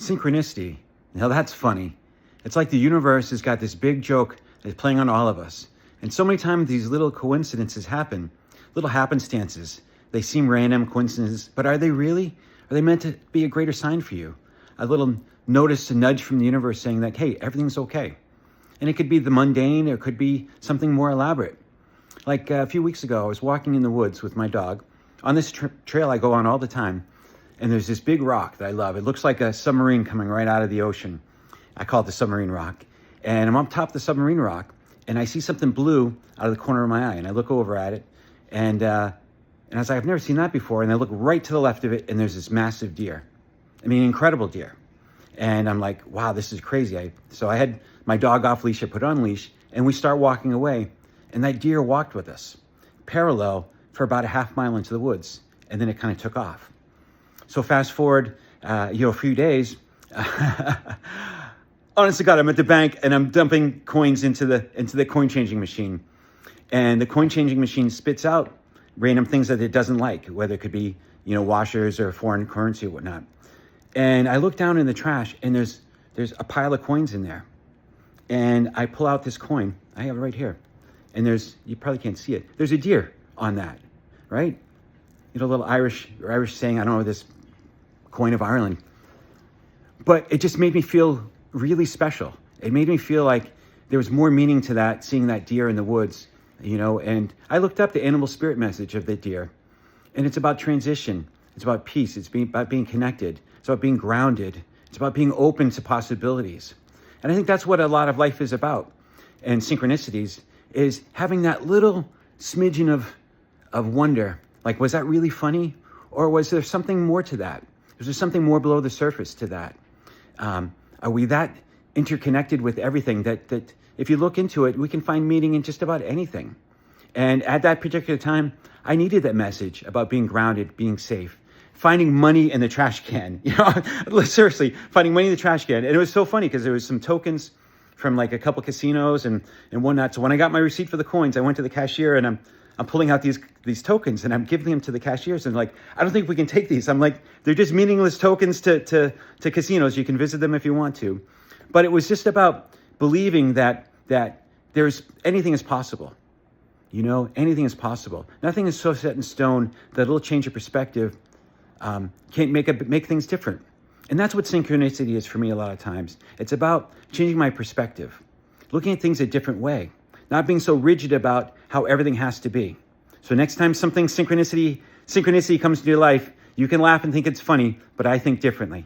Synchronicity. Now that's funny. It's like the universe has got this big joke that's playing on all of us. And so many times these little coincidences happen, little happenstances. They seem random coincidences, but are they really? Are they meant to be a greater sign for you? A little notice, a nudge from the universe saying that, hey, everything's okay. And it could be the mundane, or it could be something more elaborate. Like a few weeks ago, I was walking in the woods with my dog. On this trail I go on all the time. And there's this big rock that I love. It looks like a submarine coming right out of the ocean. I call it the submarine rock. And I'm on top of the submarine rock, and I see something blue out of the corner of my eye. And I look over at it, and I was like, I've never seen that before. And I look right to the left of it, and there's this massive deer. I mean, incredible deer. And I'm like, wow, this is crazy. So I had my dog off leash, I put on leash, and we start walking away. And that deer walked with us, parallel, for about a half mile into the woods. And then it kind of took off. So fast forward, a few days, honest to God, I'm at the bank and I'm dumping coins into the coin changing machine. And the coin changing machine spits out random things that it doesn't like, whether it could be, washers or foreign currency or whatnot. And I look down in the trash, and there's a pile of coins in there. And I pull out this coin. I have it right here. And you probably can't see it. There's a deer on that, right? A little Irish saying, I don't know, this coin of Ireland. But it just made me feel really special. It made me feel like there was more meaning to that, seeing that deer in the woods, and I looked up the animal spirit message of the deer, and it's about transition. It's about peace. It's about being connected. It's about being grounded. It's about being open to possibilities. And I think that's what a lot of life is about. And synchronicities is having that little smidgen of wonder. Like, was that really funny? Or was there something more to that? Was there something more below the surface to that? Are we that interconnected with everything that if you look into it, we can find meaning in just about anything? And at that particular time, I needed that message about being grounded, being safe, finding money in the trash can. Seriously, finding money in the trash can. And it was so funny because there was some tokens from like a couple casinos and whatnot. So when I got my receipt for the coins, I went to the cashier and I'm pulling out these tokens and I'm giving them to the cashiers, and like, I don't think we can take these. I'm like, they're just meaningless tokens to casinos. You can visit them if you want to. But it was just about believing that anything is possible. Anything is possible. Nothing is so set in stone that a little change of perspective can't make things different. And that's what synchronicity is for me a lot of times. It's about changing my perspective, looking at things a different way, not being so rigid about how everything has to be. So next time something synchronicity comes into your life, you can laugh and think it's funny, but I think differently.